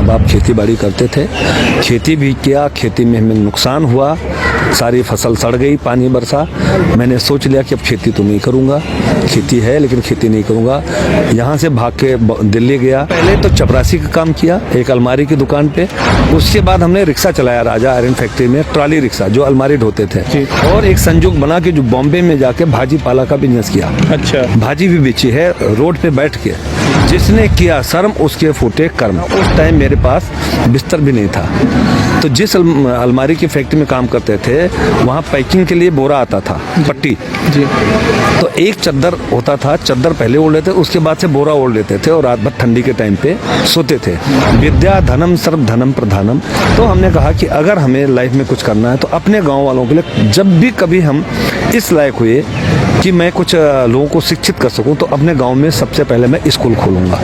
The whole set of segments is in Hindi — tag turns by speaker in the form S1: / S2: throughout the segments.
S1: बाप खेती बाड़ी करते थे, खेती भी किया, खेती में हमें नुकसान हुआ, सारी फसल सड़ गई, पानी बरसा। मैंने सोच लिया कि अब खेती तो नहीं करूँगा, खेती है लेकिन खेती नहीं करूँगा। यहाँ से भाग के दिल्ली गया। पहले तो चपरासी का काम किया एक अलमारी की दुकान पे, उसके बाद हमने रिक्शा चलाया राजा आयरन फैक्ट्री में, ट्रॉली रिक्शा जो अलमारी ढोते थे, और एक संयोग बना के जो बॉम्बे में जाके भाजी पाला का बिजनेस किया। अच्छा, भाजी भी बेची है रोड पे बैठ के। जिसने किया शर्म उसके फूटे कर्म। उस टाइम मेरे पास बिस्तर भी नहीं था, तो जिस अलमारी की फैक्ट्री में काम करते थे वहाँ पैकिंग के लिए बोरा आता था, पट्टी जी। तो एक चद्दर होता था, चद्दर पहले ओढ़ लेते, उसके बाद से बोरा ओढ़ लेते थे और रात भर ठंडी के टाइम पे सोते थे। विद्या धनम सर्व धनम प्रधानम। तो हमने कहा कि अगर हमें लाइफ में कुछ करना है तो अपने गाँव वालों के लिए, जब भी कभी हम इस लायक हुए कि मैं कुछ लोगों को शिक्षित कर सकूं, तो अपने गांव में सबसे पहले मैं स्कूल खोलूंगा।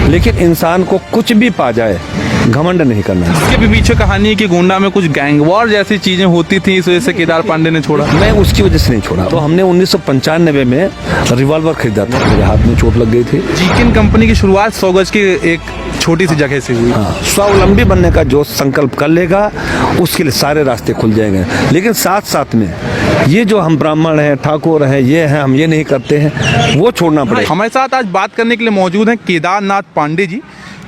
S1: लेकिन इंसान को कुछ भी पा जाए घमंड नहीं करना है।
S2: इसके भी पीछे कहानी है कि गोंडा में कुछ गैंग वॉर जैसी चीजें होती थी, इस वजह से केदार पांडे ने छोड़ा।
S1: मैं उसकी वजह से नहीं छोड़ा। तो हमने 1995 में रिवॉल्वर खरीदा था, मेरे हाथ में चोट लग गई थी।
S2: जीकिन कंपनी की शुरुआत 100 गज की एक छोटी सी जगह से हुई।
S1: हाँ, स्वावलंबी बनने का जो संकल्प कर लेगा उसके लिए सारे रास्ते खुल जाएंगे। लेकिन साथ साथ में ये जो हम ब्राह्मण हैं, ठाकुर हैं, ये हैं, हम ये नहीं करते हैं, वो छोड़ना पड़ेगा।
S2: हमारे साथ आज बात करने के लिए मौजूद हैं केदारनाथ पांडे जी,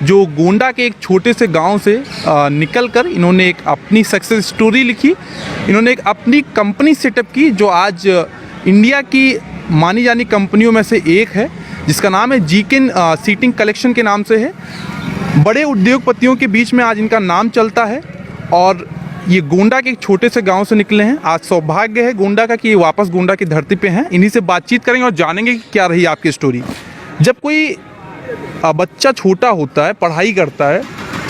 S2: जो गोंडा के एक छोटे से गांव से निकलकर इन्होंने एक अपनी सक्सेस स्टोरी लिखी। इन्होंने एक अपनी कंपनी सेटअप की जो आज इंडिया की मानी जानी कंपनियों में से एक है, जिसका नाम है जीकिन सीटिंग कलेक्शन के नाम से है। बड़े उद्योगपतियों के बीच में आज इनका नाम चलता है और ये गोंडा के एक छोटे से गांव से निकले हैं। आज सौभाग्य है गोंडा का कि ये वापस गोंडा की धरती पे हैं। इन्हीं से बातचीत करेंगे और जानेंगे कि क्या रही आपकी स्टोरी। जब कोई बच्चा छोटा होता है, पढ़ाई करता है,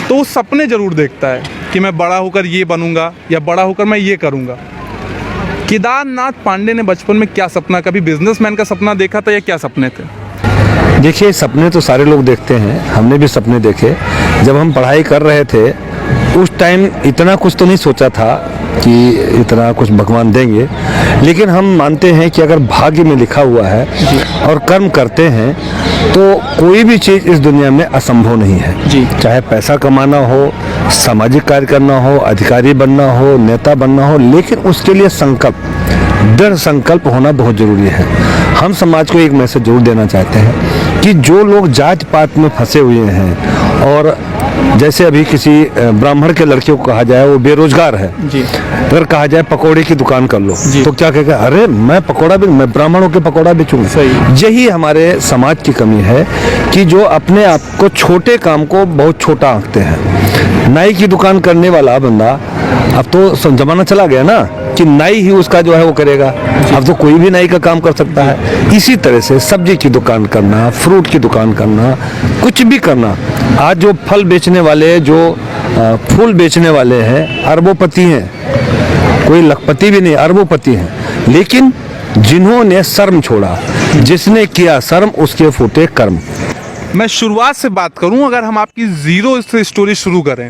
S2: तो वो सपने ज़रूर देखता है कि मैं बड़ा होकर ये बनूंगा या बड़ा होकर मैं ये करूंगा। केदारनाथ पांडे ने बचपन में क्या सपना, कभी बिजनेसमैन का सपना देखा था या क्या सपने थे?
S1: देखिए, सपने तो सारे लोग देखते हैं, हमने भी सपने देखे। जब हम पढ़ाई कर रहे थे उस टाइम इतना कुछ तो नहीं सोचा था कि इतना कुछ भगवान देंगे, लेकिन हम मानते हैं कि अगर भाग्य में लिखा हुआ है और कर्म करते हैं तो कोई भी चीज़ इस दुनिया में असंभव नहीं है जी। चाहे पैसा कमाना हो, सामाजिक कार्य करना हो, अधिकारी बनना हो, नेता बनना हो, लेकिन उसके लिए संकल्प, दृढ़ संकल्प होना बहुत जरूरी है। हम समाज को एक मैसेज जरूर देना चाहते हैं कि जो लोग जात पात में फंसे हुए हैं, और जैसे अभी किसी ब्राह्मण के लड़के को कहा जाए वो बेरोजगार है जी, अगर कहा जाए पकोड़े की दुकान कर लो तो क्या कहेगा, अरे मैं पकोड़ा भी, मैं ब्राह्मणों के पकोड़ा बेचूंगा। यही हमारे समाज की कमी है कि जो अपने आप को छोटे काम को बहुत छोटा आंकते हैं। नाई की दुकान करने वाला बंदा, अब तो जमाना चला गया ना कि नाई ही उसका जो है वो करेगा, अब तो कोई भी नाई का काम कर सकता है। इसी तरह से सब्जी की दुकान करना, फ्रूट की दुकान करना, कुछ भी करना। आज जो फल बेचने वाले, जो फूल बेचने वाले हैं, अरबोपति हैं, कोई लखपति भी नहीं, अरबोपति हैं। लेकिन जिन्होंने शर्म छोड़ा, जिसने किया शर्म उसके फूटे कर्म।
S2: मैं शुरुआत से बात करूं, अगर हम आपकी जीरो से स्टोरी शुरू करें,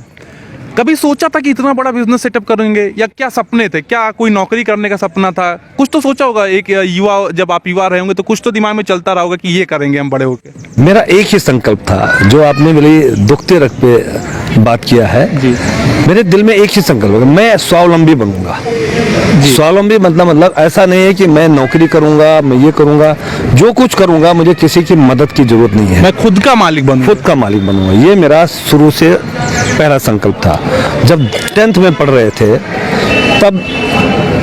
S2: कभी सोचा था कि इतना बड़ा बिजनेस सेटअप करेंगे, या क्या सपने थे? क्या कोई नौकरी करने का सपना था? कुछ तो सोचा होगा, एक युवा, जब आप युवा रहे होंगे तो कुछ तो दिमाग में चलता रहा होगा कि ये करेंगे हम बड़े होकर।
S1: मेरा एक ही संकल्प था, जो आपने मेरी दुखते रख पे बात किया है जी। मेरे दिल में एक ही संकल्प है, मैं स्वावलंबी बनूंगा। स्वावलंबी मतलब ऐसा नहीं है कि मैं नौकरी करूंगा, मैं ये करूंगा, जो कुछ करूंगा मुझे किसी की मदद की जरूरत नहीं है।
S2: मैं खुद का मालिक बनूंगा,
S1: खुद का मालिक बनूंगा। ये मेरा शुरू से पहला संकल्प था। जब 10th में पढ़ रहे थे तब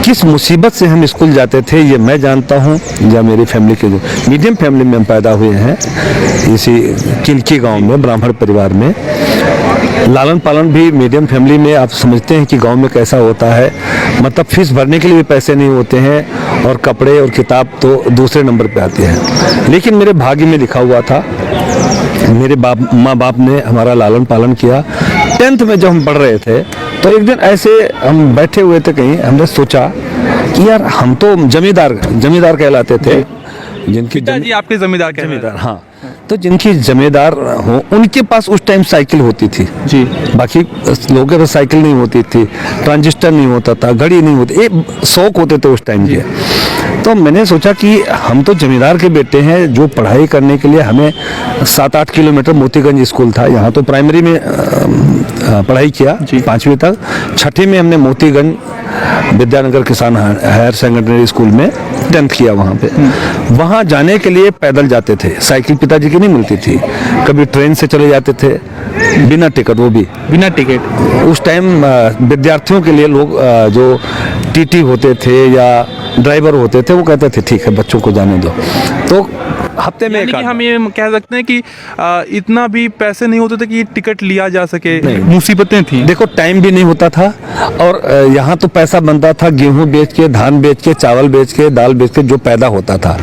S1: किस मुसीबत से हम स्कूल जाते थे ये मैं जानता हूँ, या मेरी फैमिली के, जो मीडियम फैमिली में हम पैदा हुए हैं, इसी किलकी गांव में, ब्राह्मण परिवार में। लालन पालन भी मीडियम फैमिली में, आप समझते हैं कि गांव में कैसा होता है। मतलब फीस भरने के लिए भी पैसे नहीं होते हैं और कपड़े और किताब तो दूसरे नंबर पे आते हैं। लेकिन मेरे भाग्य में लिखा हुआ था, मेरे माँ बाप ने हमारा लालन पालन किया। 10th में जब हम पढ़ रहे थे तो एक दिन ऐसे हम बैठे हुए थे कहीं, हमने सोचा कि यार हम तो जमींदार कहलाते थे, जिनकी
S2: जी आपके जमींदार,
S1: हाँ, तो जिनकी जमींदार हो उनके पास उस टाइम साइकिल होती थी जी। बाकी लोगों के पास साइकिल नहीं होती थी, ट्रांजिस्टर नहीं होता था, घड़ी नहीं होती, एक शौक होते थे उस टाइम के। तो तो मैंने सोचा कि हम तो जमींदार के बेटे हैं, जो पढ़ाई करने के लिए हमें 7-8 किलोमीटर मोतीगंज स्कूल था, यहाँ तो प्राइमरी में पढ़ाई किया 5वीं तक। 6ठी में हमने मोतीगंज विद्यानगर किसान हायर सेकेंडरी स्कूल में 10th किया वहाँ पे। वहाँ जाने के लिए पैदल जाते थे, साइकिल पिताजी की नहीं मिलती थी, कभी ट्रेन से चले जाते थे बिना टिकट, वो भी
S2: बिना टिकट।
S1: उस टाइम विद्यार्थियों के लिए लोग जो टीटी होते थे या ड्राइवर होते थे वो कहते थे ठीक है बच्चों को जाने दो, तो हफ्ते में
S2: यानी कि हम ये कह सकते हैं कि इतना भी पैसे नहीं होते थे कि टिकट लिया जा सके, मुसीबतें थी।
S1: देखो टाइम भी नहीं होता था, और यहाँ तो पैसा बनता था गेहूं बेच के, धान बेच के, चावल बेच के, दाल बेच के, जो पैदा होता था।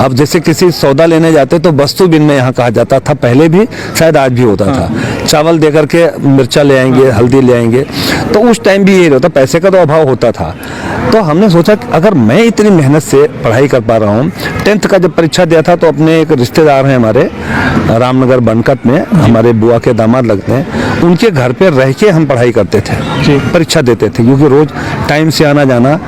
S1: अब जैसे किसी सौदा लेने जाते तो वस्तु बिन में यहाँ कहा जाता था, पहले भी शायद आज भी होता था, चावल दे करके मिर्चा ले आएंगे, हल्दी ले आएंगे, तो उस टाइम भी यही होता, पैसे का तो अभाव होता था। तो हमने सोचा कि अगर मैं इतनी मेहनत से पढ़ाई कर पा रहा हूँ, 10th का जब परीक्षा दिया था तो अपने एक रिश्तेदार हैं हमारे रामनगर बनकट में, हमारे बुआ के दामाद लगते हैं, उनके घर पे रह के हम पढ़ाई करते थे, परीक्षा देते थे, क्योंकि रोज टाइम से आना जाना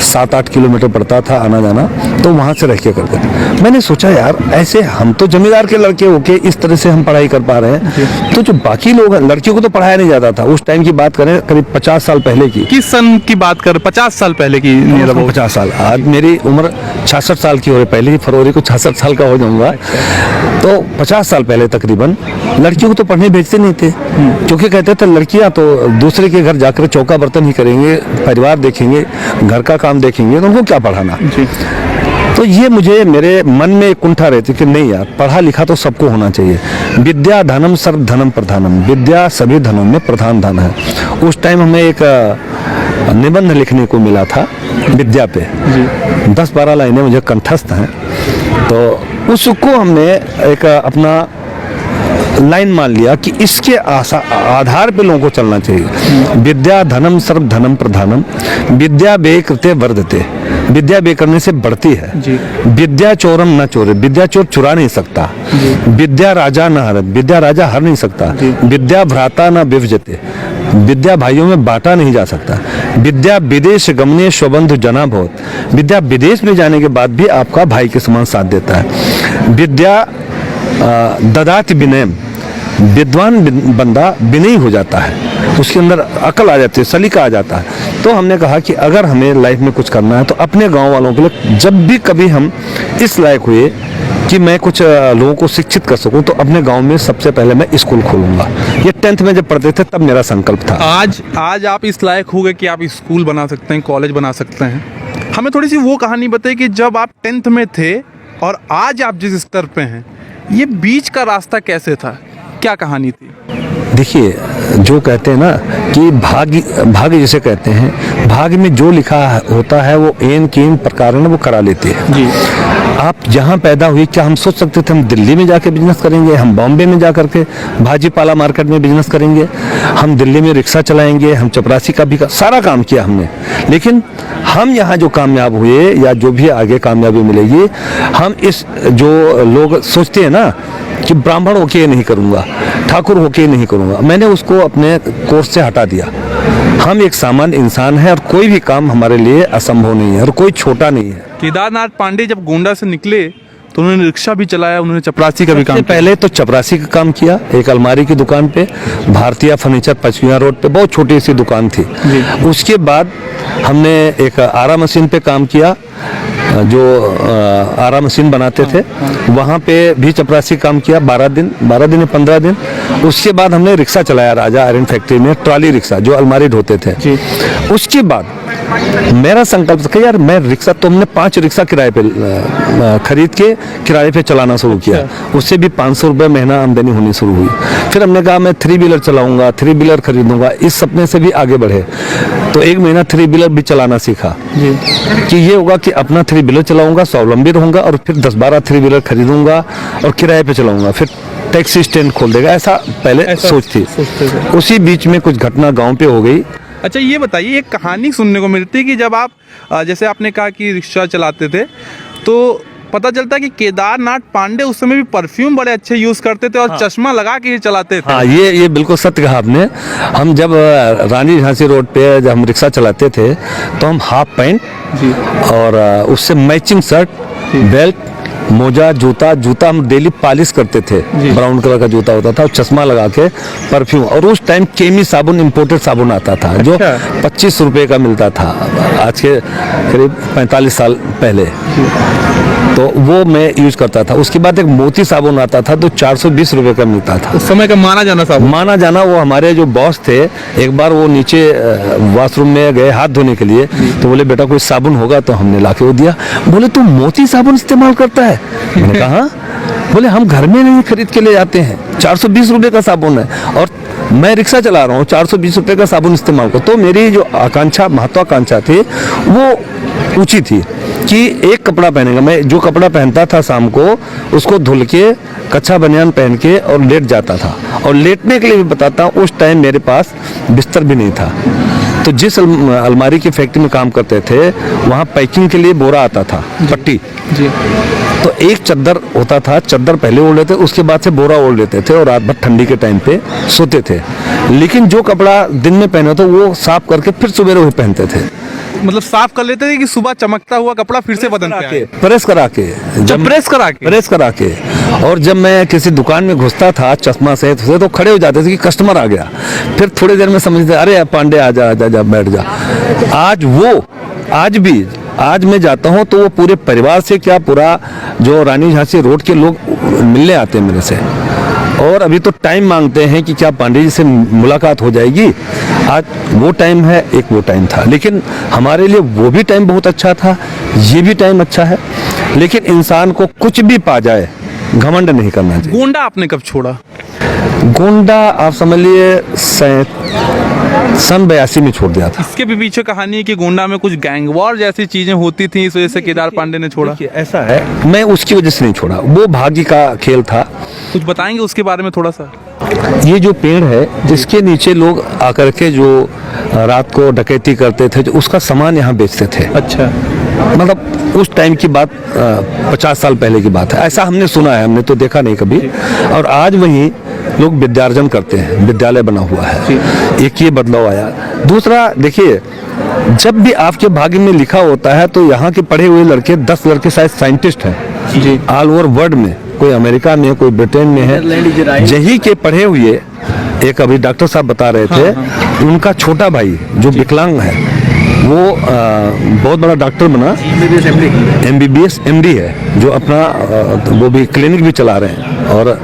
S1: 7-8 किलोमीटर पड़ता था आना जाना, तो वहाँ से रह के करते थे। मैंने सोचा यार ऐसे हम तो जमींदार के लड़के होके इस तरह से हम पढ़ाई कर पा रहे हैं, तो जो बाकी लोग हैं, लड़कियों को तो पढ़ाया नहीं जाता था उस टाइम की बात करें, करीब 50 साल पहले की।
S2: किस सन की बात कर? 50 साल पहले की?
S1: 50 साल। आज मेरी उम्र 66 साल की हो रही, पहले ही फरवरी को 66 साल का हो जाऊंगा। तो 50 साल पहले तकरीबन लड़कियों को तो पढ़ने भेजते नहीं थे, क्योंकि कहते थे लड़कियां तो दूसरे के घर जाकर चौका बर्तन ही करेंगे, परिवार देखेंगे, घर का काम देखेंगे, तो उनको क्या पढ़ाना। तो ये मुझे मेरे मन में एक कुंठा रहती कि नहीं यार, पढ़ा लिखा तो सबको होना चाहिए। विद्या धनम सर्व धनम प्रधानम, विद्या सभी धनों में प्रधान धन है। उस टाइम हमें एक निबंध लिखने को मिला था विद्या पे, 10-12 लाइनें मुझे कंठस्थ हैं, तो उसको हमने एक अपना लाइन मान लिया कि इसके आधार पे लोगों को चलना चाहिए। विद्या धनम सर्व धनम प्रधानम, विद्या बे कृते वर्धते, विद्या बे करने से बढ़ती है। विद्या चोरम न चोरे, विद्या चोर चुरा नहीं सकता। विद्या राजा न हरत, विद्या राजा हर नहीं सकता। विद्या भ्राता न विभजते, विद्या भाइयों में बांटा नहीं जा सकता। विद्या विदेश गमने स्वबंधु जना भवत, विद्या विदेश में जाने के बाद भी आपका भाई के समान साथ देता है। विद्या ददाति विनयम, विद्वान बंदा विनयी हो जाता है, उसके अंदर अकल आ जाती है, सलीका आ जाता है। तो हमने कहा कि अगर हमें लाइफ में कुछ करना है तो अपने गांव वालों के लिए, जब भी कभी हम इस लायक हुए कि मैं कुछ लोगों को शिक्षित कर सकूं, तो अपने गांव में सबसे पहले मैं स्कूल खोलूंगा। ये 10th में जब पढ़ते थे तब मेरा संकल्प था।
S2: आज आप इस लायक हो गए कि आप स्कूल बना सकते हैं, कॉलेज बना सकते हैं। हमें थोड़ी सी वो कहानी बताइए कि जब आप 10th में थे और आज आप जिस स्तर पे हैं, ये बीच का रास्ता कैसे था, क्या कहानी थी?
S1: देखिए, जो कहते हैं ना कि भाग्य जिसे कहते हैं, भाग्य में जो लिखा होता है वो एन कीन प्रकार वो करा लेते हैं जी। आप जहाँ पैदा हुए, क्या हम सोच सकते थे हम दिल्ली में जाके बिजनेस करेंगे, हम बॉम्बे में जा करके भाजी पाला मार्केट में बिजनेस करेंगे, हम दिल्ली में रिक्शा चलाएंगे, हम चपरासी का भी सारा काम किया हमने। लेकिन हम यहाँ जो कामयाब हुए या जो भी आगे कामयाबी मिलेगी, हम इस जो लोग सोचते हैं ना कि ब्राह्मण होके नहीं करूँगा, ठाकुर होके नहीं करूँगा, मैंने उसको अपने कोर्स से हटा दिया। हम एक सामान्य इंसान है और कोई भी काम हमारे लिए असंभव नहीं है और कोई छोटा नहीं है।
S2: केदारनाथ पांडे जब गोंडा से निकले तो उन्होंने रिक्शा भी चलाया, उन्होंने चपरासी का भी काम किया।
S1: पहले तो चपरासी का काम किया, एक अलमारी की दुकान पे, भारतीय फर्नीचर 5वां रोड पे, बहुत छोटी सी दुकान थी। उसके बाद हमने एक आरा मशीन पे काम किया, जो आरा मशीन बनाते थे, वहाँ पे भी चपरासी काम किया 12 दिन या 15 दिन। उसके बाद हमने रिक्शा चलाया राजा आयरन फैक्ट्री में, ट्रॉली रिक्शा जो अलमारी ढोते थे। उसके बाद मेरा संकल्प था यार मैं रिक्शा, तो हमने 5 रिक्शा किराए पे खरीद के किराए पे चलाना शुरू किया, उससे भी 500 रुपये महीना आमदनी होनी शुरू हुई। फिर हमने कहा मैं 3 व्हीलर चलाऊंगा, 3 व्हीलर खरीदूंगा, इस सपने से भी आगे बढ़े। तो 1 महीना 3 व्हीलर भी चलाना सीखा कि ये होगा कि अपना 3 व्हीलर चलाऊंगा, स्वावलंबी रहूंगा, और फिर 10-12 3 व्हीलर खरीदूंगा और किराए पे चलाऊंगा, फिर टैक्सी स्टैंड खोल देगा, ऐसा पहले सोच थी। उसी बीच में कुछ घटना गाँव पे हो गई।
S2: अच्छा, ये बताइए, एक कहानी सुनने को मिलती है कि जब आप जैसे आपने कहा कि रिक्शा चलाते थे, तो पता चलता है कि केदारनाथ पांडे उस समय भी परफ्यूम बड़े अच्छे यूज करते थे और चश्मा लगा के ही चलाते थे।
S1: हाँ, ये बिल्कुल सत्य कहा आपने। हम जब रानी झांसी रोड पे जब हम रिक्शा चलाते थे तो हम हाफ पैंट
S2: जी
S1: और उससे मैचिंग शर्ट, बेल्ट, मोजा, जूता हम डेली पॉलिश करते थे। ब्राउन कलर का जूता होता था और चश्मा लगा के परफ्यूम। और उस टाइम केमी साबुन, इम्पोर्टेड साबुन आता था जो 25 रुपए का मिलता था, आज के करीब 45 साल पहले। तो वो मैं यूज करता था। उसके बाद एक मोती साबुन आता था तो 420 रुपए का मिलता था।
S2: उस समय का माना जाना साबुन,
S1: वो हमारे जो बॉस थे, एक बार वो नीचे वॉशरूम में गए हाथ धोने के लिए, तो बोले बेटा कोई साबुन होगा, तो हमने लाके वो दिया। बोले तू मोती साबुन इस्तेमाल करता है? मैंने कहा हाँ। बोले हम घर में नहीं खरीद के ले जाते हैं, 420 रुपए का साबुन है और मैं रिक्शा चला रहा हूँ, 420 रुपए का साबुन इस्तेमाल कर। तो मेरी जो महत्वाकांक्षा थी वो ऊंची थी कि एक कपड़ा पहनेगा। मैं जो कपड़ा पहनता था शाम को उसको धुल के कच्चा बनियान पहन के और लेट जाता था। और लेटने के लिए भी बताता हूँ, उस टाइम मेरे पास बिस्तर भी नहीं था। तो जिस अलमारी की फैक्ट्री में काम करते थे वहाँ पैकिंग के लिए बोरा आता था, पट्टी
S2: जी।
S1: तो एक चद्दर होता था, चद्दर पहले ओढ़ लेते, उसके बाद से बोरा ओढ़ लेते थे और रात भर ठंडी के टाइम पे सोते थे। लेकिन जो कपड़ा दिन में पहने तो वो साफ करके फिर सवेरे वो पहनते थे।
S2: मतलब साफ कर लेते थे कि सुबह चमकता हुआ कपड़ा फिर से बदन पे आए।
S1: प्रेस करा के,
S2: जब प्रेस करा के।
S1: और जब मैं किसी दुकान में घुसता था चश्मा से तो खड़े हो जाते थे कि कस्टमर आ गया। फिर थोड़ी देर में समझते अरे पांडे आ जा बैठ जा। आज मैं जाता हूँ तो वो पूरे परिवार से क्या, पूरा जो रानी झांसी रोड के लोग मिलने आते हैं मेरे से। और अभी तो टाइम मांगते हैं कि क्या पांडे जी से मुलाकात हो जाएगी। आज वो टाइम है, एक वो टाइम था, लेकिन हमारे लिए वो भी टाइम बहुत अच्छा था, ये भी टाइम अच्छा है। लेकिन इंसान को कुछ भी पा जाए घमंड नहीं करना चाहिए।
S2: गोंडा आपने कब छोड़ा?
S1: गोंडा आप समझ लिए सन 82 में छोड़ दिया था।
S2: इसके भी पीछे कहानी है कि गोंडा में कुछ गैंग वॉर जैसी चीजें होती थी, इस वजह से केदार पांडे ने छोड़ा।
S1: ऐसा है, मैं उसकी वजह से नहीं छोड़ा, वो भाग्य का खेल था।
S2: कुछ बताएंगे उसके बारे में थोड़ा सा?
S1: ये जो पेड़ है जिसके नीचे लोग आकर के जो रात को डकैती करते थे, जो उसका सामान यहाँ बेचते थे।
S2: अच्छा,
S1: मतलब उस टाइम की बात 50 साल पहले की बात है, ऐसा हमने सुना है, हमने तो देखा नहीं कभी। और आज वहीं लोग विद्यार्जन करते हैं, विद्यालय बना हुआ है। एक ये बदलाव आया। दूसरा देखिए, जब भी आपके भाग्य में लिखा होता है तो यहाँ के पढ़े हुए लड़के 10 लड़के शायद साइंटिस्ट हैं जी, ऑल ओवर वर्ल्ड में। कोई अमेरिका में, कोई ब्रिटेन में है, यही के पढ़े हुए। एक अभी डॉक्टर साहब बता रहे थे, उनका छोटा भाई जो विकलांग है वो बहुत बड़ा डॉक्टर बना, MBBS MD है, जो अपना वो भी क्लिनिक भी चला रहे हैं। और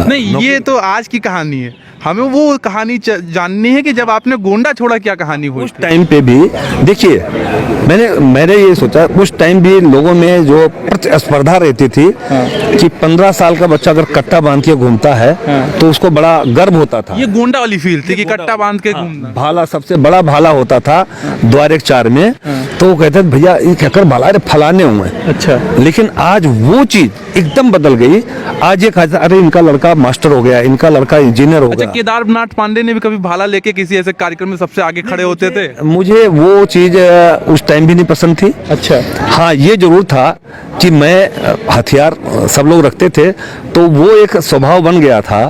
S2: नहीं, ये तो आज की कहानी है, हमें वो कहानी जाननी है कि जब आपने गोंडा छोड़ा क्या कहानी हुई।
S1: उस टाइम पे भी देखिए, मैंने ये सोचा, उस टाइम भी लोगों में जो प्रतिस्पर्धा रहती थी कि 15 साल का बच्चा अगर कट्टा बांध के घूमता है तो उसको बड़ा गर्व होता था।
S2: ये गोंडा वाली फील थी कि कट्टा बांध के घूमना।
S1: भाला, सबसे बड़ा भाला होता था द्वार 4 में, तो वो कहते थे भैया ये कहकर भाला फलाने हुए। अच्छा, लेकिन आज वो चीज एकदम बदल गई। आज ये कहता अरे इनका लड़का मास्टर हो गया, इनका लड़का इंजीनियर हो गया।
S2: केदारनाथ पांडे ने भी कभी भाला लेके किसी ऐसे कार्यक्रम में सबसे आगे खड़े होते थे?
S1: मुझे वो चीज उस टाइम भी नहीं पसंद थी। अच्छा, हाँ ये जरूर था कि मैं हथियार सब लोग रखते थे तो वो एक स्वभाव बन गया था।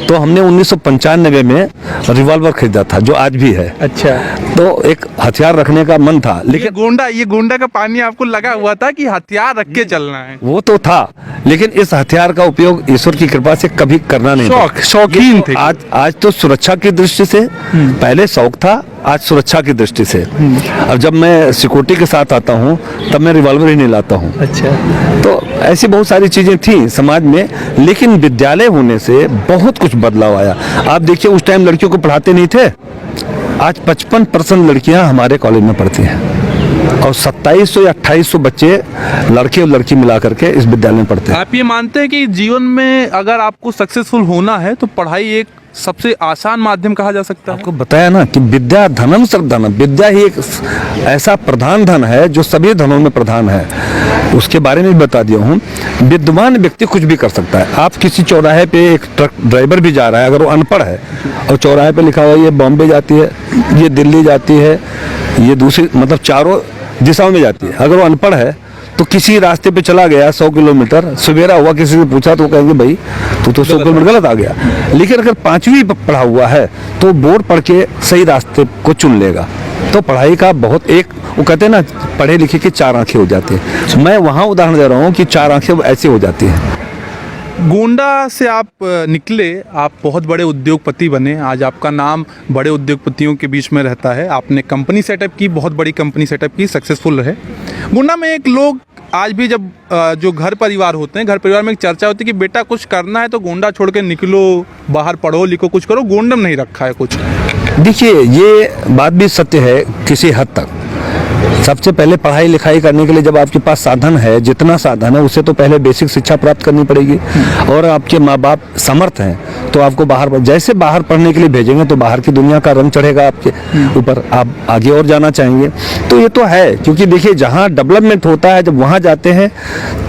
S1: तो हमने 1995 में रिवॉल्वर खरीदा था, जो आज भी है। अच्छा, तो एक हथियार रखने का मन था। लेकिन
S2: ये गोंडा का पानी आपको लगा हुआ था कि हथियार रख के चलना है?
S1: वो तो था, लेकिन इस हथियार का उपयोग ईश्वर की कृपा से कभी करना नहीं।
S2: शौकीन थे।
S1: आज तो सुरक्षा की दृष्टि से, पहले शौक था, आज सुरक्षा की दृष्टि से। अब जब मैं सिक्योरिटी के साथ आता हूँ तब मैं रिवॉल्वर ही नहीं लाता हूँ। अच्छा, तो ऐसी बहुत सारी चीजें थी समाज में, लेकिन विद्यालय होने से बहुत कुछ बदलाव आया। आप देखिए, उस टाइम लड़कियों को पढ़ाते नहीं थे, आज 55% लड़कियां हमारे कॉलेज में पढ़ती हैं और 2700 या 2800 बच्चे लड़के और लड़की मिला करके इस विद्यालय में पढ़ते हैं।
S2: आप ये मानते हैं कि जीवन में अगर आपको सक्सेसफुल होना है तो पढ़ाई एक सबसे आसान माध्यम कहा जा सकता है?
S1: आपको बताया ना कि विद्या धनम सर्वधनम, विद्या ही एक ऐसा प्रधान धन है जो सभी धनों में प्रधान है। उसके बारे में भी बता दिया हूँ। विद्वान व्यक्ति कुछ भी कर सकता है। आप किसी चौराहे पे एक ट्रक ड्राइवर भी जा रहा है, अगर वो अनपढ़ है और चौराहे पे लिखा हुआ है ये बॉम्बे जाती है, ये दिल्ली जाती है, ये दूसरी मतलब चारों दिशाओं में जाती है, अगर वो अनपढ़ है तो किसी रास्ते पे चला गया 100 किलोमीटर, सवेरा हुआ, किसी से पूछा तो कहेंगे भाई तू तो 100 किलोमीटर गलत आ गया। लेकिन अगर 5वीं पढ़ा हुआ है तो बोर्ड पढ़ के सही रास्ते को चुन लेगा। तो पढ़ाई का बहुत एक, वो कहते हैं ना, पढ़े लिखे की 4 आंखें हो जाती हैं। मैं वहाँ उदाहरण दे रहा हूँ कि 4 आंखें ऐसी हो जाती हैं।
S2: गोंडा से आप निकले, आप बहुत बड़े उद्योगपति बने, आज आपका नाम बड़े उद्योगपतियों के बीच में रहता है। आपने कंपनी सेटअप की, बहुत बड़ी कंपनी सेटअप की, सक्सेसफुल रहे। गोंडा में एक लोग आज भी जब जो घर परिवार होते हैं, घर परिवार में एक चर्चा होती है कि बेटा कुछ करना है तो गोंडा छोड़ के निकलो, बाहर पढ़ो लिखो कुछ करो, गोंडा में नहीं रखा है कुछ।
S1: देखिए, ये बात भी सत्य है किसी हद तक। सबसे पहले पढ़ाई लिखाई करने के लिए जब आपके पास साधन है, जितना साधन है उससे तो पहले बेसिक शिक्षा प्राप्त करनी पड़ेगी। और आपके माँ बाप समर्थ हैं तो आपको बाहर, जैसे बाहर पढ़ने के लिए भेजेंगे तो बाहर की दुनिया का रंग चढ़ेगा आपके ऊपर, आप आगे और जाना चाहेंगे। तो ये तो है, क्योंकि देखिए जहाँ डेवलपमेंट होता है जब वहाँ जाते हैं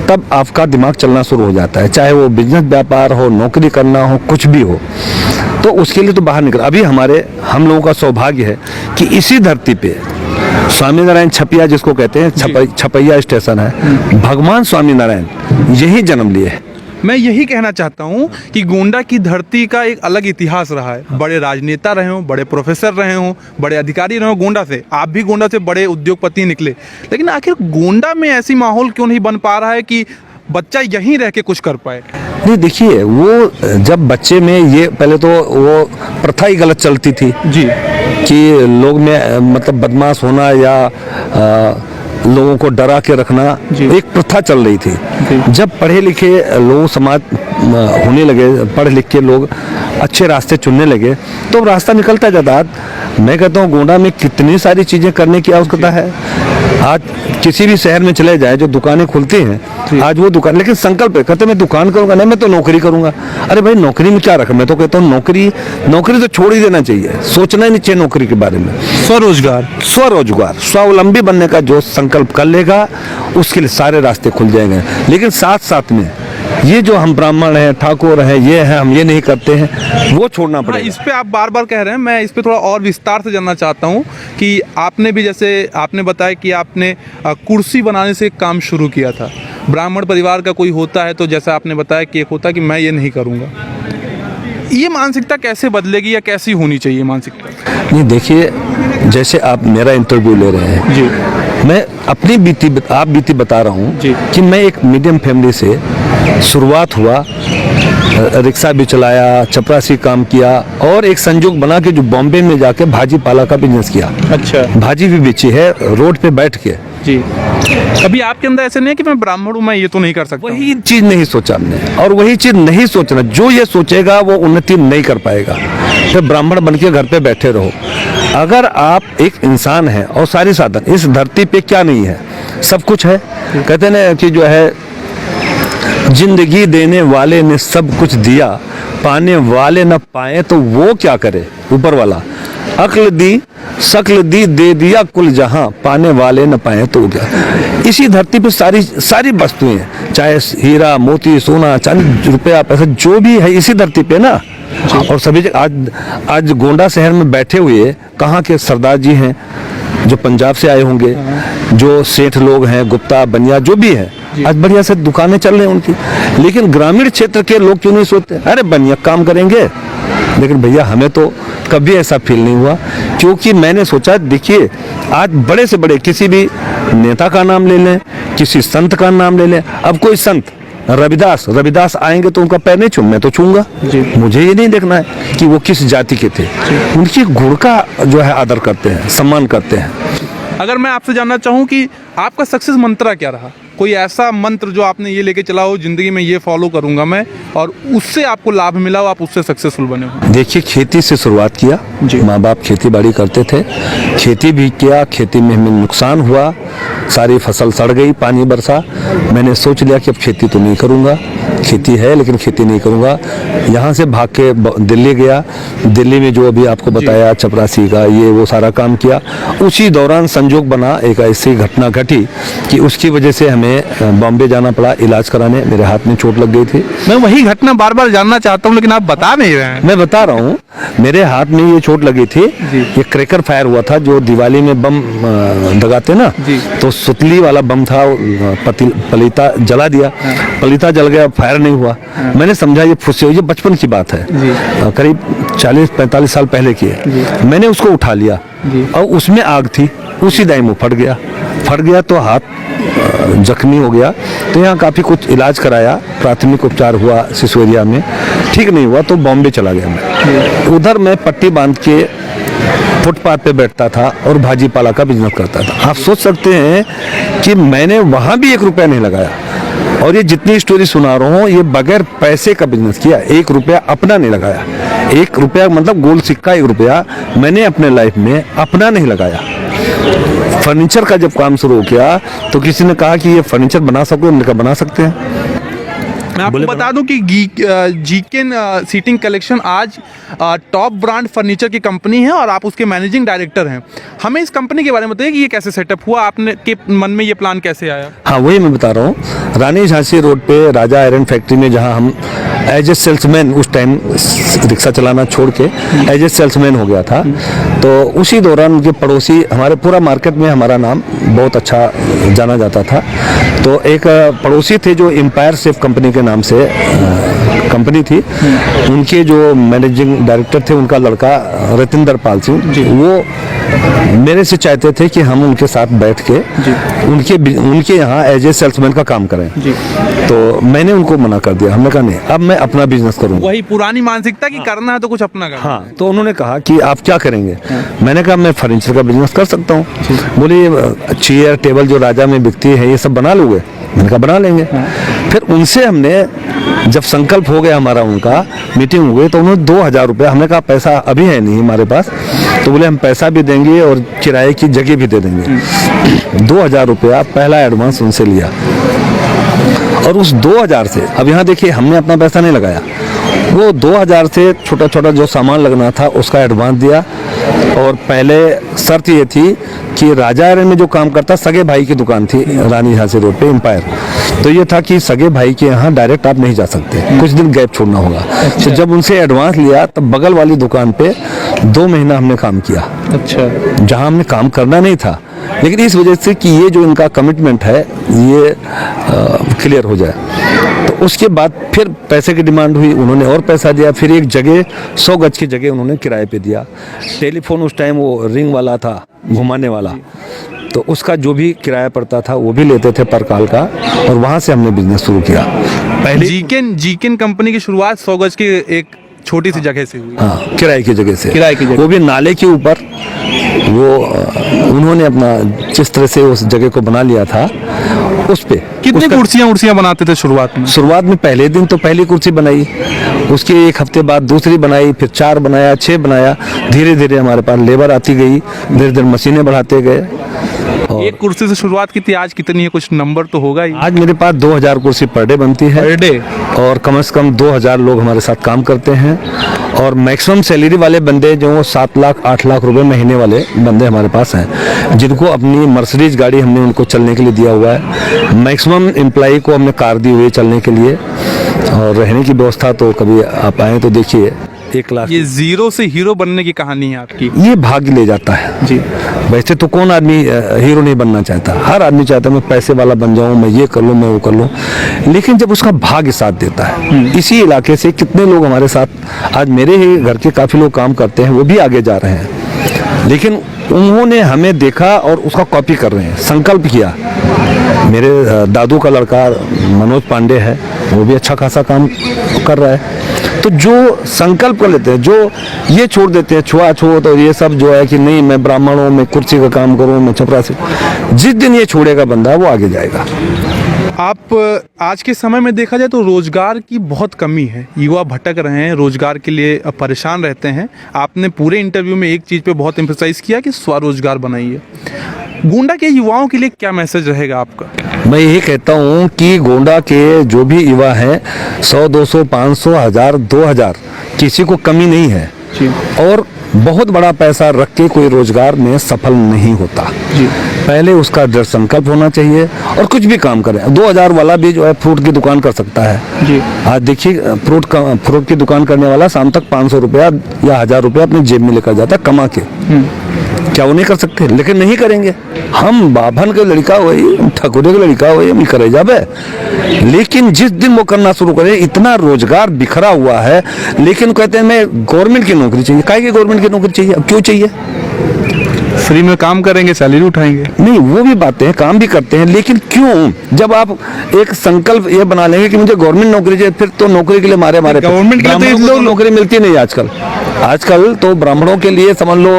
S1: तब आपका दिमाग चलना शुरू हो जाता है, चाहे वो बिजनेस व्यापार हो, नौकरी करना हो, कुछ भी हो। तो उसके लिए तो बाहर निकल। अभी हम लोगों का सौभाग्य है कि इसी धरती पे स्वामीनारायण छपिया, जिसको कहते हैं, छपैया स्टेशन है, भगवान स्वामीनारायण यही जन्म लिए हैं।
S2: मैं यही कहना चाहता हूँ कि गोंडा की धरती का एक अलग इतिहास रहा है। बड़े राजनेता रहे हों, बड़े प्रोफेसर रहे हों, बड़े अधिकारी रहे हों गोंडा से, आप भी गोंडा से बड़े उद्योगपति निकले, लेकिन आखिर गोंडा में ऐसी माहौल क्यों नहीं बन पा रहा है कि बच्चा यहीं रह के कुछ कर पाए?
S1: नहीं, देखिए, वो जब बच्चे में ये पहले तो वो प्रथा ही गलत चलती थी
S2: जी, कि
S1: लोग में मतलब बदमाश होना या लोगों को डरा के रखना, एक प्रथा चल रही थी। जब पढ़े लिखे लोग समाज होने लगे, पढ़ लिख के लोग अच्छे रास्ते चुनने लगे तो रास्ता निकलता जाता। मैं कहता हूँ गोंडा में कितनी सारी चीज़ें करने की आवश्यकता है। आज किसी भी शहर में चले जाए, जो दुकानें खुलती हैं आज वो दुकान, लेकिन संकल्प है, कहते मैं दुकान करूंगा, नहीं मैं तो नौकरी करूंगा। अरे भाई, नौकरी में क्या रखा? मैं तो कहता हूँ नौकरी तो छोड़ ही देना चाहिए, सोचना ही नहीं चाहिए नौकरी के बारे में। स्वरोजगार, स्वावलंबी बनने का जो संकल्प कर लेगा उसके लिए सारे रास्ते खुल जाएंगे। लेकिन साथ साथ में ये जो हम ब्राह्मण हैं, ठाकुर हैं, ये है, हम ये नहीं करते हैं, वो छोड़ना पड़ेगा।
S2: इस पे आप बार बार कह रहे हैं, मैं इस पे थोड़ा और विस्तार से जानना चाहता हूँ कि आपने भी, जैसे आपने बताया कि आपने कुर्सी बनाने से एक काम शुरू किया था। ब्राह्मण परिवार का कोई होता है तो जैसा आपने बताया कि एक होता है कि मैं ये नहीं करूँगा, ये मानसिकता कैसे बदलेगी या कैसी होनी चाहिए मानसिकता?
S1: नहीं, देखिए, जैसे आप मेरा इंटरव्यू ले रहे हैं
S2: जी,
S1: मैं अपनी बीती बता रहा हूँ कि मैं एक मीडियम फैमिली से शुरुआत हुआ, रिक्शा भी चलाया, चपरासी काम किया और एक संयोग बना के जो बॉम्बे में जाके भाजी पाला का बिजनेस किया।
S2: अच्छा,
S1: भाजी भी बेची है रोड पे बैठ के।
S2: जी, कभी आपके अंदर ऐसे नहीं है कि मैं ब्राह्मण हूँ, मैं ये तो नहीं कर सकता?
S1: वही चीज नहीं सोचा हमने, और वही चीज नहीं सोचना। जो ये सोचेगा वो उन्नति नहीं कर पाएगा। तो ब्राह्मण बन के घर पे बैठे रहो। अगर आप एक इंसान हैं और सारी साधन इस धरती पे क्या नहीं है, सब कुछ है। कहते ना कि जो है, जिंदगी देने वाले ने सब कुछ दिया, पाने वाले न पाए तो वो क्या करे ऊपर वाला। अक्ल दी, शकल दी, दे दिया कुल जहां, पाने वाले न पाए तो क्या। इसी धरती पे सारी वस्तुएं हैं, चाहे हीरा मोती सोना चांदी रुपया पैसा जो भी है इसी धरती पे ना। और सभी आज गोंडा शहर में बैठे हुए कहाँ के सरदार जी हैं, जो पंजाब से आए होंगे, जो सेठ लोग हैं, गुप्ता बनिया जो भी है, आज बढ़िया से दुकानें चल रही हैं उनकी। लेकिन ग्रामीण क्षेत्र के लोग क्यों नहीं सोचते, अरे बनिया काम करेंगे। लेकिन भैया हमें तो कभी ऐसा फील नहीं हुआ, क्योंकि मैंने सोचा, देखिए आज बड़े से बड़े किसी भी नेता का नाम ले लें, किसी संत का नाम ले लें। अब कोई संत रविदास आएंगे तो उनका पैर नहीं छूं, मैं तो छूंगा। मुझे ये नहीं देखना है कि वो किस जाति के थे, उनकी गुण का जो है आदर करते हैं, सम्मान करते हैं।
S2: अगर मैं आपसे जानना चाहूँ कि आपका सक्सेस मंत्र क्या रहा, कोई ऐसा मंत्र जो आपने ये लेके चला हो, जिंदगी में ये फॉलो करूंगा मैं, और उससे आपको लाभ मिला हो, आप उससे सक्सेसफुल बने हो?
S1: देखिए, खेती से शुरुआत किया, माँ बाप खेती बाड़ी करते थे, खेती भी किया, खेती में हमें नुकसान हुआ, सारी फसल सड़ गई, पानी बरसा। मैंने सोच लिया कि अब खेती तो नहीं करूँगा, खेती है लेकिन खेती नहीं करूँगा। यहाँ से भाग के दिल्ली गया, दिल्ली में जो अभी आपको बताया चपरासी का ये वो सारा काम किया। उसी दौरान संजोग बना, एक ऐसी घटना घटी कि उसकी वजह से हमें बॉम्बे जाना पड़ा इलाज कराने। मेरे हाथ में चोट लग गई थी।
S2: मैं वही घटना बार बार जानना चाहता हूँ लेकिन आप बता नहीं रहे हैं।
S1: मैं बता रहा हूँ, मेरे हाथ में ये चोट लगी थी। ये क्रैकर फायर हुआ था, जो दिवाली में बम दगाते ना, तो सुतली वाला बम था। पलीता जला दिया, पलीता जल गया, फायर नहीं हुआ। मैंने समझा ये फुस्से हुई, ये बचपन की बात है, करीब 40-45 साल पहले की है। मैंने उसको उठा लिया और उसमें आग थी, उसी टाइम वो फट गया तो हाथ जख्मी हो गया। तो यहाँ काफ़ी कुछ इलाज कराया, प्राथमिक उपचार हुआ सिसोदिया में, ठीक नहीं हुआ तो बॉम्बे चला गया मैं। उधर मैं पट्टी बांध के फुटपाथ पे बैठता था और भाजी पाला का बिजनेस करता था। आप सोच सकते हैं कि मैंने वहाँ भी 1 रुपया नहीं लगाया। और ये जितनी स्टोरी सुना रहा हूँ ये बगैर पैसे का बिजनेस किया, 1 रुपया अपना नहीं लगाया। 1 रुपया मतलब गोल्ड सिक्का 1 रुपया मैंने अपने लाइफ में अपना नहीं लगाया। फर्नीचर का जब काम शुरू किया तो किसी ने कहा कि ये फर्नीचर बना सको, मैंने कहा बना सकते हैं।
S2: मैं आपको बता दूं कि जीकेन सीटिंग कलेक्शन आज टॉप ब्रांड फर्नीचर की कंपनी है और आप उसके मैनेजिंग डायरेक्टर हैं। हमें इस कंपनी के बारे में बताइए कि ये कैसे सेटअप हुआ, आपने के मन में ये प्लान कैसे आया?
S1: हाँ, वही मैं बता रहा हूँ। रानी झांसी रोड पे राजा आयरन फैक्ट्री में, जहाँ हम एज ए सेल्समैन उस टाइम रिक्शा चलाना छोड़ के एज ए सेल्समैन हो गया था, तो उसी दौरान उनके पड़ोसी, हमारे पूरा मार्केट में हमारा नाम बहुत अच्छा जाना जाता था। तो एक पड़ोसी थे जो एम्पायर सेफ कंपनी के नाम से कंपनी थी, उनके जो मैनेजिंग डायरेक्टर थे उनका लड़का रतिंदर पाल सिंह, वो मेरे से चाहते थे कि हम उनके साथ बैठ के उनके यहाँ एज ए सेल्समैन का काम करें। तो मैंने उनको मना कर दिया, हमने कहा नहीं, अब मैं अपना बिजनेस करूँगा।
S2: वही पुरानी मानसिकता कि करना है तो कुछ अपना करना।
S1: हाँ, तो उन्होंने कहा कि आप क्या करेंगे? मैंने कहा मैं फर्नीचर का बिजनेस कर सकता हूँ। बोले चेयर टेबल जो राजा में बिकती है ये सब बना लोगे? मैंने कहा बना लेंगे। फिर उनसे हमने जब संकल्प हो गया हमारा, उनका मीटिंग हो गई, तो उन्होंने 2000 रुपये, हमने कहा पैसा अभी है नहीं हमारे पास, तो बोले हम पैसा भी देंगे और किराए की जगह भी दे देंगे। 2000 रुपया पहला एडवांस उनसे लिया और उस 2000 से, अब यहाँ देखिए हमने अपना पैसा नहीं लगाया, वो 2000 से छोटा छोटा जो सामान लगना था उसका एडवांस दिया। और पहले शर्त ये थी कि राजा आयरन में जो काम करता, सगे भाई की दुकान थी रानी झांसी रोड पे एम्पायर, तो ये था कि सगे भाई के यहाँ डायरेक्ट आप नहीं जा सकते, कुछ दिन गैप छोड़ना होगा। तो जब उनसे एडवांस लिया तब बगल वाली दुकान पे 2 महीना हमने काम किया। अच्छा, जहाँ हमने काम करना नहीं था, लेकिन इस वजह से कि ये जो इनका कमिटमेंट है ये क्लियर हो जाए, तो उसके बाद फिर पैसे की डिमांड हुई, उन्होंने और पैसा दिया। फिर एक जगह 100 गज की जगह उन्होंने किराए पे दिया। टेलीफोन उस टाइम वो रिंग वाला था, घुमाने वाला, तो उसका जो भी किराया पड़ता था वो भी लेते थे पर काल का, और वहाँ से हमने बिजनेस शुरू किया। पहले
S2: जीकेन कंपनी की शुरुआत 100 गज के एक छोटी सी जगह से हुई।
S1: हाँ, किराए की जगह से, वो भी नाले के ऊपर। वो उन्होंने अपना जिस तरह से उस जगह को बना लिया था, उस पे
S2: कितनी कुर्सियां बनाते थे शुरुआत में?
S1: शुरुआत में पहले दिन तो पहली कुर्सी बनाई, उसके 1 हफ्ते बाद दूसरी बनाई, फिर 4 बनाया, 6 बनाया। धीरे धीरे हमारे पास लेबर आती गई, धीरे धीरे मशीनें बढ़ाते गए।
S2: एक कुर्सी से शुरुआत की थी, आज कितनी है? कुछ नंबर तो होगा ही।
S1: आज मेरे पास 2000 कुर्सी पर डे बनती है,
S2: पर डे, और
S1: कम से कम 2000 लोग हमारे साथ काम करते हैं। और मैक्सिमम सैलरी वाले बंदे जो 7 लाख 8 लाख रुपए महीने वाले बंदे हमारे पास हैं, जिनको अपनी मर्सिडीज गाड़ी हमने उनको चलने के लिए दिया हुआ है। मैक्सिमम एम्प्लॉई को हमने कार दी हुई है चलने के लिए, और रहने की व्यवस्था तो कभी आप आए तो देखिए 1 लाख।
S2: ये जीरो से हीरो बनने की कहानी है आपकी।
S1: ये भाग्य ले जाता है
S2: जी।
S1: वैसे तो कौन आदमी हीरो नहीं बनना चाहता, हर आदमी चाहता है मैं पैसे वाला बन जाऊं, मैं ये कर लूं, मैं वो कर लूं, लेकिन जब उसका भाग्य साथ देता है। इसी इलाके से कितने लोग हमारे साथ, आज मेरे ही घर के काफ़ी लोग काम करते हैं, वो भी आगे जा रहे हैं, लेकिन उन्होंने हमें देखा और उसका कॉपी कर रहे हैं। संकल्प किया, मेरे दादू का लड़का मनोज पांडे है, वो भी अच्छा खासा काम कर रहा है। तो जो संकल्प कर लेते हैं, जो ये छोड़ देते हैं छुआछूत और ये सब जो है कि नहीं मैं ब्राह्मण हूँ, मैं कुर्सी का काम करूँ, मैं चपरासी, जिस दिन ये छोड़ेगा बंदा वो आगे जाएगा।
S2: आप आज के समय में देखा जाए तो रोजगार की बहुत कमी है, युवा भटक रहे हैं, रोजगार के लिए परेशान रहते हैं। आपने पूरे इंटरव्यू में एक चीज़ पे बहुत एम्फसाइज किया कि स्वरोजगार बनाइए। गोंडा के युवाओं के लिए क्या मैसेज रहेगा आपका?
S1: मैं यही कहता हूँ कि गोंडा के जो भी युवा हैं 100, 200, 500, 1000, 2000 किसी को कमी नहीं है
S2: जी।
S1: और बहुत बड़ा पैसा रख के कोई रोजगार में सफल नहीं होता
S2: जी।
S1: पहले उसका दृढ़ संकल्प होना चाहिए और कुछ भी काम करें। 2000 वाला भी जो है फ्रूट की दुकान कर सकता है
S2: जी।
S1: आज देखिए फ्रूट की दुकान करने वाला शाम तक 500 रुपया या 1000 रुपया अपने जेब में लेकर जाता है कमा के। क्या वो नहीं कर सकते? लेकिन नहीं करेंगे। हम बाभन के लड़का वही ठकुरे के लड़का वही हम करे जाबे। लेकिन जिस दिन वो करना शुरू करे इतना रोजगार बिखरा हुआ है, लेकिन कहते हैं मैं गवर्नमेंट की नौकरी चाहिए। काहे की गवर्नमेंट की नौकरी चाहिए? अब क्यों चाहिए?
S2: फ्री में काम करेंगे, सैलरी उठाएंगे।
S1: नहीं, वो भी बातें हैं, काम भी करते हैं, लेकिन क्यों? जब आप एक संकल्प ये बना लेंगे कि मुझे गवर्नमेंट नौकरी चाहिए, फिर तो नौकरी के लिए मारे
S2: गवर्नमेंट के लिए
S1: तो नौकरी मिलती नहीं आजकल तो ब्राह्मणों के लिए समझ लो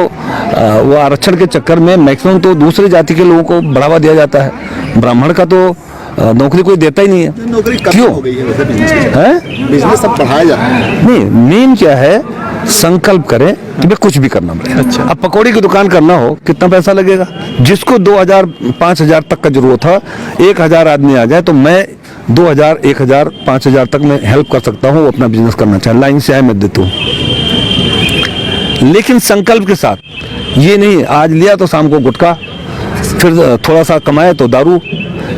S1: वो आरक्षण के चक्कर में मैक्सिमम तो दूसरी जाति के लोगों को बढ़ावा दिया जाता है। ब्राह्मण का तो नौकरी कोई देता ही नहीं है।
S3: नौकरी
S1: क्यों
S3: हो गई है वैसे
S1: बिजनेस
S3: सब बढ़ाया जा रहा है।
S1: नहीं, मेन क्या है संकल्प करें कि भाई कुछ भी करना पड़ेगा।
S2: अच्छा।
S1: अब पकौड़ी की दुकान करना हो कितना पैसा लगेगा? जिसको 2000 5000 तक का जरूरत था, 1000 आदमी आ जाए तो मैं 2000 1000 5000 तक मैं हेल्प कर सकता हूँ। वो अपना बिजनेस करना चाहे लाइन से आए मैं देता हूँ, लेकिन संकल्प के साथ। ये नहीं आज लिया तो शाम को गुटखा, फिर थोड़ा सा कमाए तो दारू,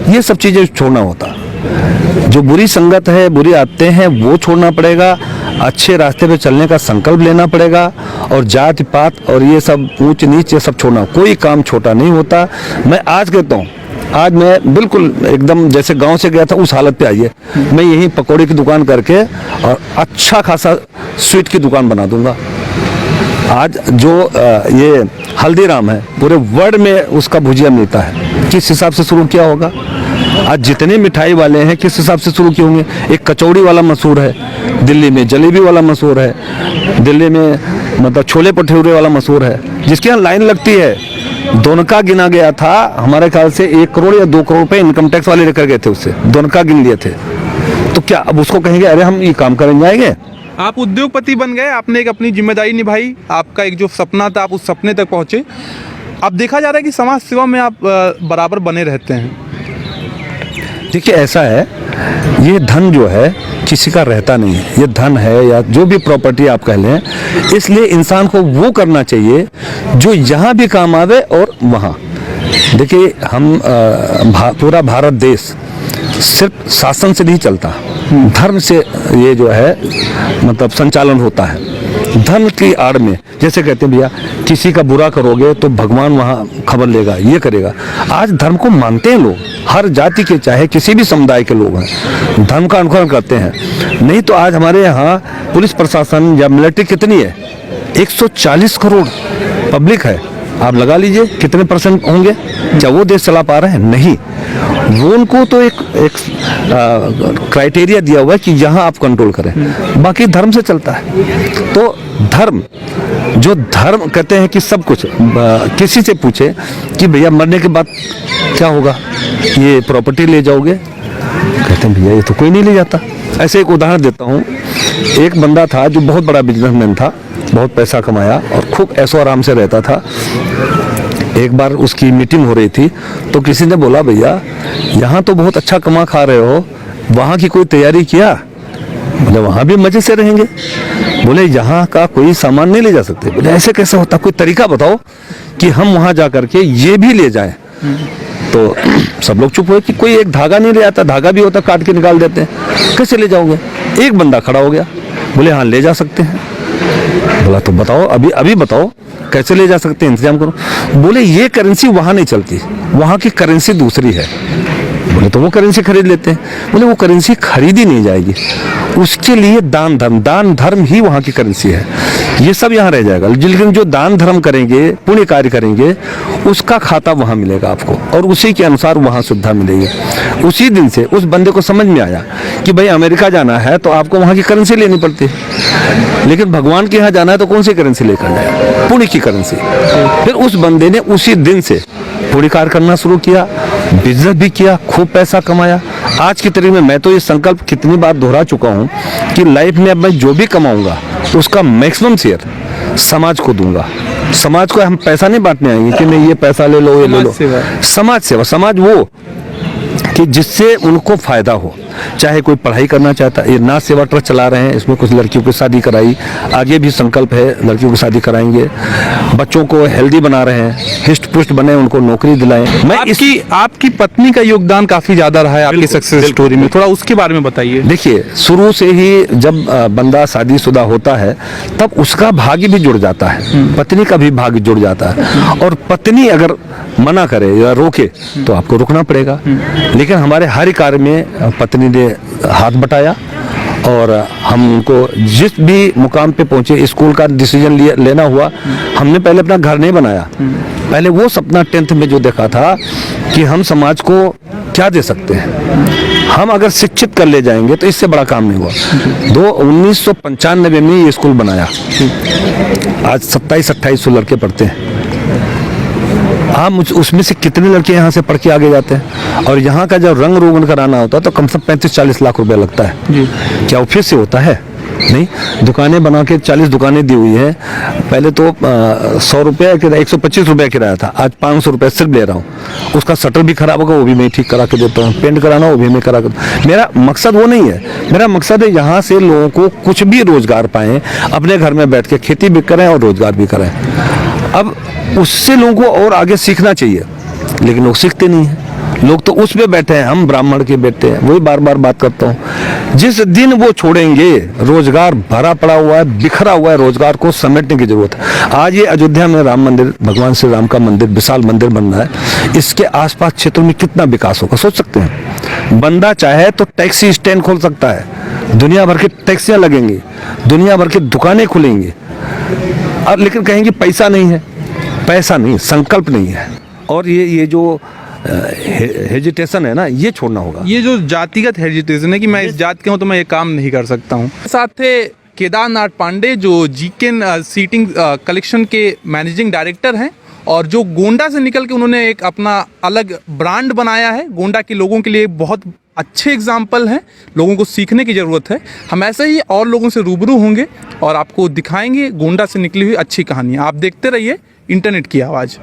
S1: ये सब चीजें छोड़ना होता। जो बुरी संगत है, बुरी आदतें हैं, वो छोड़ना पड़ेगा। अच्छे रास्ते पे चलने का संकल्प लेना पड़ेगा और जाति पात और ये सब ऊंच नीच ये सब छोड़ना। कोई काम छोटा नहीं होता। मैं आज कहता हूँ, आज मैं बिल्कुल एकदम जैसे गांव से गया था उस हालत पे आइए, मैं यहीं पकौड़े की दुकान करके और अच्छा खासा स्वीट की दुकान बना दूंगा। आज जो ये हल्दीराम है पूरे वर्ल्ड में उसका भुजिया मिलता है। किस हिसाब से शुरू किया होगा? आज जितने मिठाई वाले हैं किस हिसाब से शुरू किए होंगे? एक कचौड़ी वाला मशहूर है दिल्ली में, जलेबी वाला मशहूर है दिल्ली में, मतलब छोले भटूरे वाला मशहूर है, जिसके यहाँ लाइन लगती है। दोनका गिना गया था, हमारे ख्याल से 1 करोड़ या 2 करोड़ रुपए इनकम टैक्स वाले लेकर गए थे उससे, दोनका गिन लिए थे। तो क्या अब उसको कहेंगे अरे हम ये काम करेंगे आएंगे?
S2: आप उद्योगपति बन गए, आपने एक अपनी जिम्मेदारी निभाई, आपका एक जो सपना था आप उस सपने तक पहुंचे। अब देखा जा रहा है कि समाज सेवा में आप बराबर बने रहते हैं।
S1: देखिए ऐसा है, ये धन जो है किसी का रहता नहीं है। ये धन है या जो भी प्रॉपर्टी आप कह लें, इसलिए इंसान को वो करना चाहिए जो यहाँ भी काम आवे और वहाँ। देखिए हम पूरा भारत देश सिर्फ शासन से नहीं चलता, धर्म से ये जो है मतलब संचालन होता है। धन की आड़ में जैसे कहते हैं भैया किसी का बुरा करोगे तो भगवान वहाँ खबर लेगा, ये करेगा। आज धर्म को मानते हैं लोग, हर जाति के चाहे किसी भी समुदाय के लोग हैं, धर्म का अनुकरण करते हैं। नहीं तो आज हमारे यहाँ पुलिस प्रशासन या मिलिट्री कितनी है? 140 करोड़ पब्लिक है। आप लगा लीजिए कितने % होंगे? क्या वो देश चला पा रहे हैं? नहीं। वो उनको तो एक क्राइटेरिया दिया हुआ है कि यहाँ आप कंट्रोल करें, बाकी धर्म से चलता है। तो धर्म कहते हैं कि सब कुछ किसी से पूछे कि भैया मरने के बाद क्या होगा, ये प्रॉपर्टी ले जाओगे? कहते हैं भैया ये तो कोई नहीं ले जाता। ऐसे एक उदाहरण देता हूँ। एक बंदा था जो बहुत बड़ा बिजनेसमैन था, बहुत पैसा कमाया और खूब ऐशो आराम से रहता था। एक बार उसकी मीटिंग हो रही थी तो किसी ने बोला भैया यहाँ तो बहुत अच्छा कमा खा रहे हो, वहाँ की कोई तैयारी किया? बोले वहाँ भी मजे से रहेंगे। बोले यहाँ का कोई सामान नहीं ले जा सकते। बोले ऐसे कैसे होता, कोई तरीका बताओ कि हम वहाँ जा करके ये भी ले जाएं। तो सब लोग चुप हुए कि कोई एक धागा नहीं ले आता, धागा भी होता काट के निकाल देते हैं, कैसे ले जाओगे? एक बंदा खड़ा हो गया, बोले हाँ ले जा सकते हैं। बोला तो बताओ, अभी बताओ कैसे ले जा सकते हैं, इंतजाम करो। बोले ये करेंसी वहाँ नहीं चलती, वहाँ की करेंसी दूसरी है। बोले तो वो करेंसी खरीद लेते हैं। बोले वो करेंसी खरीदी नहीं जाएगी, उसके लिए दान धर्म ही वहाँ की करेंसी है। ये सब यहाँ रह जाएगा, लेकिन जो दान धर्म करेंगे, पुण्य कार्य करेंगे, उसका खाता वहाँ मिलेगा आपको और उसी के अनुसार वहाँ सुविधा मिलेगी। उसी दिन से उस बंदे को समझ में आया कि भाई अमेरिका जाना है तो आपको वहाँ की करेंसी लेनी पड़ती है, लेकिन भगवान के यहाँ जाना है तो कौन सी करेंसी लेकर जाए? पुण्य की करेंसी। फिर उस बंदे ने उसी दिन से पुण्य कार्य करना शुरू किया, बिजनेस भी किया, खूब पैसा कमाया। आज की तारीख में मैं तो ये संकल्प कितनी बार दोहरा चुका हूँ कि लाइफ में अब मैं जो भी कमाऊंगा उसका मैक्सिमम शेयर समाज को दूंगा। समाज को हम पैसा नहीं बांटने आएंगे कि नहीं ये पैसा ले लो, ये ले लो। समाज सेवा, समाज वो कि जिससे उनको फायदा हो। चाहे कोई पढ़ाई करना चाहता है, ये नाथ सेवा ट्रस्ट चला रहे हैं, इसमें कुछ लड़कियों की शादी कराई, आगे भी संकल्प है लड़कियों की शादी कराएंगे। बच्चों को हेल्दी बना रहे हैं, हिस्ट पुष्ट बने, उनको नौकरी दिलाएं। मैं
S2: आपकी पत्नी का योगदान काफी ज्यादा रहा है आपकी सक्सेस स्टोरी में, थोड़ा उसके बारे में बताइए।
S1: देखिए, शुरू से ही जब बंदा शादीशुदा होता है तब उसका भाग्य भी जुड़ जाता है, पत्नी का भी भाग्य जुड़ जाता है। और पत्नी अगर मना करे या रोके तो आपको रुकना पड़ेगा। लेकिन हमारे हर कार्य में पत्नी ने हाथ बटाया और हम उनको जिस भी मुकाम पे पहुंचे, स्कूल का डिसीजन लेना हुआ, हमने पहले अपना घर नहीं बनाया। पहले वो सपना 10th में जो देखा था कि हम समाज को क्या दे सकते हैं, हम अगर शिक्षित कर ले जाएंगे तो इससे बड़ा काम नहीं हुआ। 1995 में ये स्कूल बनाया, आज 2700-2800 लड़के पढ़ते हैं। हम उसमें से कितने लड़के यहाँ से पढ़ के आगे जाते हैं, और यहाँ का जब रंग रोगन कराना होता है तो कम से कम 35-40 लाख रुपए लगता है जी। क्या ऑफिस से होता है? नहीं। दुकानें बना के 40 दुकानें दी हुई है। पहले तो 100 रुपये किराया, 125 रुपये किराया था, आज 500 रुपये सिर्फ ले रहा हूँ। उसका शटर भी खराब होगा, वो भी मैं ठीक करा के देता हूँ, पेंट कराना वो भी मैं करा के। मेरा मकसद वो नहीं है, मेरा मकसद है यहाँ से लोगों को कुछ भी रोजगार पाएं, अपने घर में बैठ के खेती भी करें और रोजगार भी करें। अब उससे लोगों को और आगे सीखना चाहिए, लेकिन लोग सीखते नहीं हैं। लोग तो उस पे बैठे हैं, हम ब्राह्मण के बैठे हैं। वही बार बार बात करता हूँ, जिस दिन वो छोड़ेंगे, रोजगार भरा पड़ा हुआ है, बिखरा हुआ है, रोजगार को समेटने की जरूरत है। आज ये अयोध्या में राम मंदिर, भगवान श्री राम का मंदिर, विशाल मंदिर बन रहा है, इसके आसपास क्षेत्रों में कितना विकास होगा सोच सकते हैं। बंदा चाहे तो टैक्सी स्टैंड खोल सकता है, दुनिया भर की टैक्सियां लगेंगी, दुनिया भर की दुकानें खुलेंगी, और लेकिन कहेंगे पैसा नहीं है। पैसा नहीं, संकल्प नहीं है। और ये जो हेजिटेशन है ना, ये छोड़ना होगा।
S2: ये जो जातिगत हेजिटेशन है कि मैं इस जात के हूँ तो मैं ये काम नहीं कर सकता हूँ। साथ थे केदारनाथ पांडे जो जीकेन सीटिंग कलेक्शन के मैनेजिंग डायरेक्टर हैं, और जो गोंडा से निकल के उन्होंने एक अपना अलग ब्रांड बनाया है। गोंडा के लोगों के लिए बहुत अच्छे एग्जाम्पल हैं, लोगों को सीखने की ज़रूरत है। हम ऐसे ही और लोगों से रूबरू होंगे और आपको दिखाएंगे गोंडा से निकली हुई अच्छी कहानियाँ। आप देखते रहिए इंटरनेट की आवाज़।